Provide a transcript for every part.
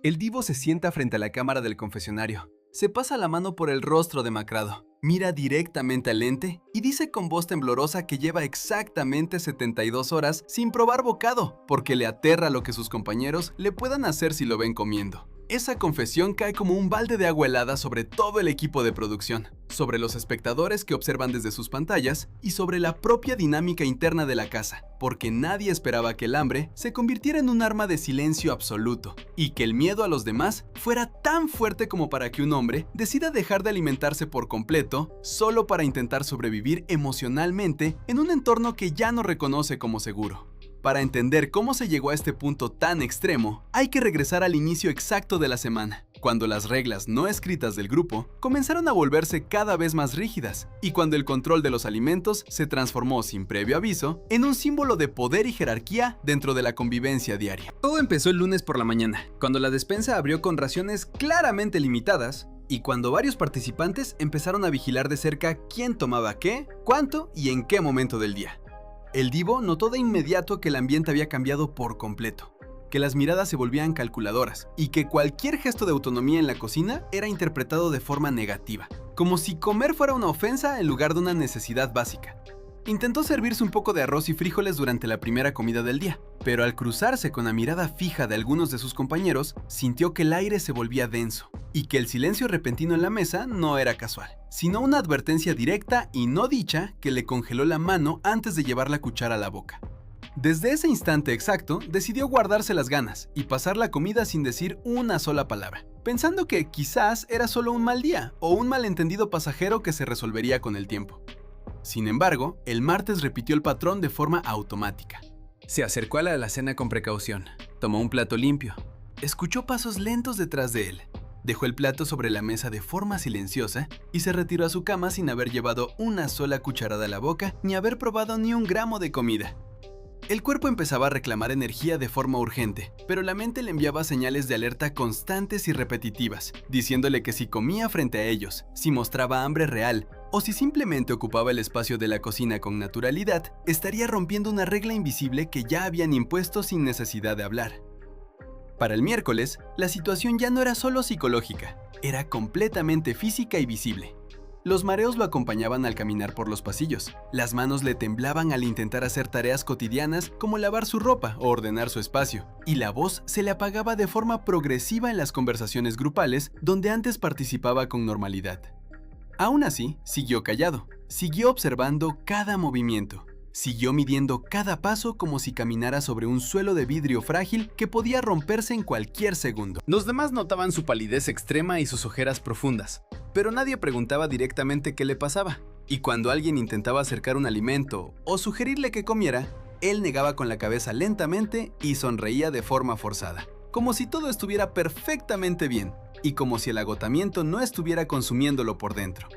El divo se sienta frente a la cámara del confesionario. Se pasa la mano por el rostro demacrado, mira directamente al lente y dice con voz temblorosa que lleva exactamente 72 horas sin probar bocado, porque le aterra lo que sus compañeros le puedan hacer si lo ven comiendo. Esa confesión cae como un balde de agua helada sobre todo el equipo de producción, sobre los espectadores que observan desde sus pantallas y sobre la propia dinámica interna de la casa, porque nadie esperaba que el hambre se convirtiera en un arma de silencio absoluto y que el miedo a los demás fuera tan fuerte como para que un hombre decida dejar de alimentarse por completo solo para intentar sobrevivir emocionalmente en un entorno que ya no reconoce como seguro. Para entender cómo se llegó a este punto tan extremo, hay que regresar al inicio exacto de la semana, cuando las reglas no escritas del grupo comenzaron a volverse cada vez más rígidas y cuando el control de los alimentos se transformó sin previo aviso en un símbolo de poder y jerarquía dentro de la convivencia diaria. Todo empezó el lunes por la mañana, cuando la despensa abrió con raciones claramente limitadas y cuando varios participantes empezaron a vigilar de cerca quién tomaba qué, cuánto y en qué momento del día. El divo notó de inmediato que el ambiente había cambiado por completo, que las miradas se volvían calculadoras y que cualquier gesto de autonomía en la cocina era interpretado de forma negativa, como si comer fuera una ofensa en lugar de una necesidad básica. Intentó servirse un poco de arroz y frijoles durante la primera comida del día, pero al cruzarse con la mirada fija de algunos de sus compañeros, sintió que el aire se volvía denso y que el silencio repentino en la mesa no era casual, sino una advertencia directa y no dicha que le congeló la mano antes de llevar la cuchara a la boca. Desde ese instante exacto, decidió guardarse las ganas y pasar la comida sin decir una sola palabra, pensando que quizás era solo un mal día o un malentendido pasajero que se resolvería con el tiempo. Sin embargo, el martes repitió el patrón de forma automática. Se acercó a la alacena con precaución, tomó un plato limpio, escuchó pasos lentos detrás de él, dejó el plato sobre la mesa de forma silenciosa y se retiró a su cama sin haber llevado una sola cucharada a la boca ni haber probado ni un gramo de comida. El cuerpo empezaba a reclamar energía de forma urgente, pero la mente le enviaba señales de alerta constantes y repetitivas, diciéndole que si comía frente a ellos, si mostraba hambre real, o si simplemente ocupaba el espacio de la cocina con naturalidad, estaría rompiendo una regla invisible que ya habían impuesto sin necesidad de hablar. Para el miércoles, la situación ya no era solo psicológica, era completamente física y visible. Los mareos lo acompañaban al caminar por los pasillos, las manos le temblaban al intentar hacer tareas cotidianas como lavar su ropa o ordenar su espacio, y la voz se le apagaba de forma progresiva en las conversaciones grupales donde antes participaba con normalidad. Aún así, siguió callado, siguió observando cada movimiento, siguió midiendo cada paso como si caminara sobre un suelo de vidrio frágil que podía romperse en cualquier segundo. Los demás notaban su palidez extrema y sus ojeras profundas, pero nadie preguntaba directamente qué le pasaba, y cuando alguien intentaba acercar un alimento o sugerirle que comiera, él negaba con la cabeza lentamente y sonreía de forma forzada, como si todo estuviera perfectamente bien, y como si el agotamiento no estuviera consumiéndolo por dentro.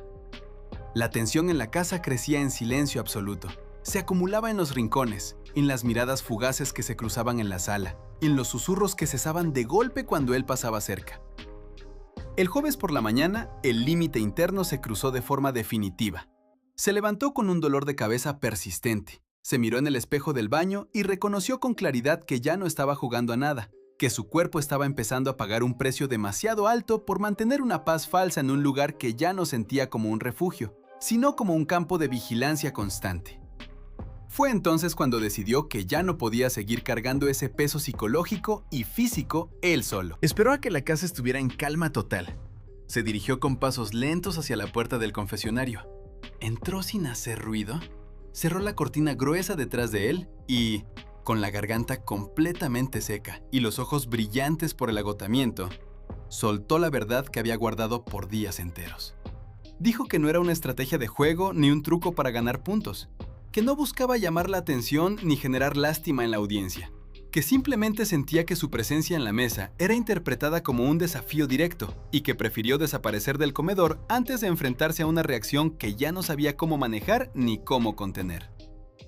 La tensión en la casa crecía en silencio absoluto. Se acumulaba en los rincones, en las miradas fugaces que se cruzaban en la sala, en los susurros que cesaban de golpe cuando él pasaba cerca. El jueves por la mañana, el límite interno se cruzó de forma definitiva. Se levantó con un dolor de cabeza persistente, se miró en el espejo del baño y reconoció con claridad que ya no estaba jugando a nada, que su cuerpo estaba empezando a pagar un precio demasiado alto por mantener una paz falsa en un lugar que ya no sentía como un refugio, sino como un campo de vigilancia constante. Fue entonces cuando decidió que ya no podía seguir cargando ese peso psicológico y físico él solo. Esperó a que la casa estuviera en calma total. Se dirigió con pasos lentos hacia la puerta del confesionario. Entró sin hacer ruido, cerró la cortina gruesa detrás de él y, con la garganta completamente seca y los ojos brillantes por el agotamiento, soltó la verdad que había guardado por días enteros. Dijo que no era una estrategia de juego ni un truco para ganar puntos, que no buscaba llamar la atención ni generar lástima en la audiencia, que simplemente sentía que su presencia en la mesa era interpretada como un desafío directo y que prefirió desaparecer del comedor antes de enfrentarse a una reacción que ya no sabía cómo manejar ni cómo contener.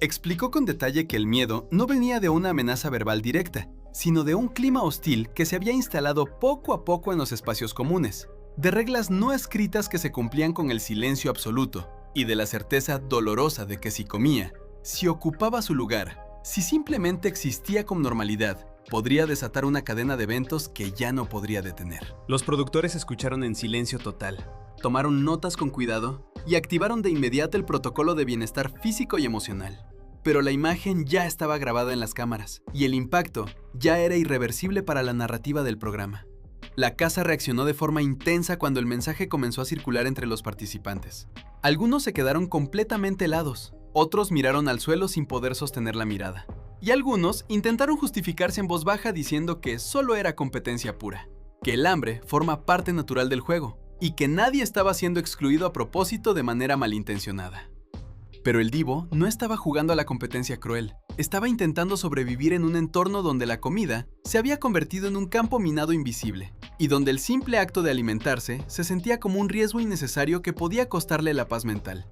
Explicó con detalle que el miedo no venía de una amenaza verbal directa, sino de un clima hostil que se había instalado poco a poco en los espacios comunes, de reglas no escritas que se cumplían con el silencio absoluto, y de la certeza dolorosa de que si comía, si ocupaba su lugar, si simplemente existía con normalidad, Podría desatar una cadena de eventos que ya no podría detener. Los productores escucharon en silencio total, tomaron notas con cuidado y activaron de inmediato el protocolo de bienestar físico y emocional. Pero la imagen ya estaba grabada en las cámaras y el impacto ya era irreversible para la narrativa del programa. La casa reaccionó de forma intensa cuando el mensaje comenzó a circular entre los participantes. Algunos se quedaron completamente helados, otros miraron al suelo sin poder sostener la mirada. Y algunos intentaron justificarse en voz baja diciendo que solo era competencia pura, que el hambre forma parte natural del juego y que nadie estaba siendo excluido a propósito de manera malintencionada. Pero el divo no estaba jugando a la competencia cruel, estaba intentando sobrevivir en un entorno donde la comida se había convertido en un campo minado invisible y donde el simple acto de alimentarse se sentía como un riesgo innecesario que podía costarle la paz mental.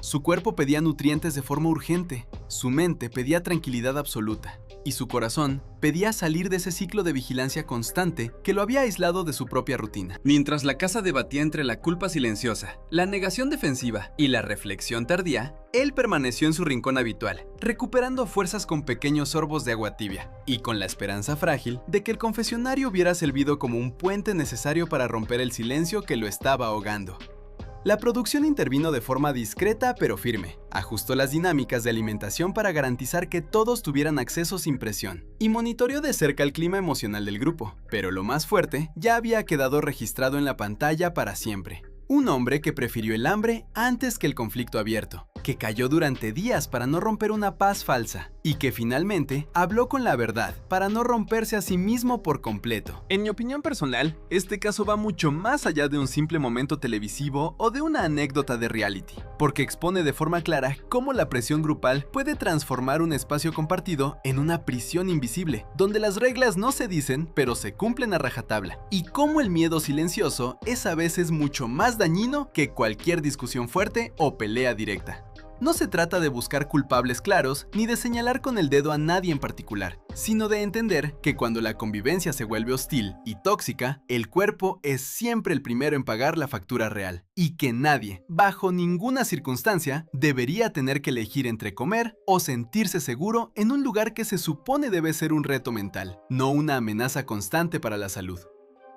Su cuerpo pedía nutrientes de forma urgente, su mente pedía tranquilidad absoluta, y su corazón pedía salir de ese ciclo de vigilancia constante que lo había aislado de su propia rutina. Mientras la casa debatía entre la culpa silenciosa, la negación defensiva y la reflexión tardía, él permaneció en su rincón habitual, recuperando fuerzas con pequeños sorbos de agua tibia, y con la esperanza frágil de que el confesionario hubiera servido como un puente necesario para romper el silencio que lo estaba ahogando. La producción intervino de forma discreta pero firme, ajustó las dinámicas de alimentación para garantizar que todos tuvieran acceso sin presión, y monitoreó de cerca el clima emocional del grupo, pero lo más fuerte ya había quedado registrado en la pantalla para siempre. Un hombre que prefirió el hambre antes que el conflicto abierto, que cayó durante días para no romper una paz falsa, y que finalmente habló con la verdad para no romperse a sí mismo por completo. En mi opinión personal, este caso va mucho más allá de un simple momento televisivo o de una anécdota de reality, porque expone de forma clara cómo la presión grupal puede transformar un espacio compartido en una prisión invisible, donde las reglas no se dicen pero se cumplen a rajatabla, y cómo el miedo silencioso es a veces mucho más dañino que cualquier discusión fuerte o pelea directa. No se trata de buscar culpables claros ni de señalar con el dedo a nadie en particular, sino de entender que cuando la convivencia se vuelve hostil y tóxica, el cuerpo es siempre el primero en pagar la factura real, y que nadie, bajo ninguna circunstancia, debería tener que elegir entre comer o sentirse seguro en un lugar que se supone debe ser un reto mental, no una amenaza constante para la salud.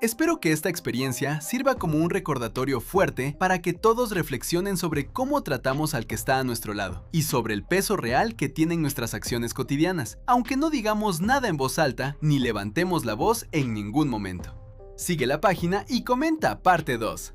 Espero que esta experiencia sirva como un recordatorio fuerte para que todos reflexionen sobre cómo tratamos al que está a nuestro lado y sobre el peso real que tienen nuestras acciones cotidianas, aunque no digamos nada en voz alta ni levantemos la voz en ningún momento. Sigue la página y comenta parte 2.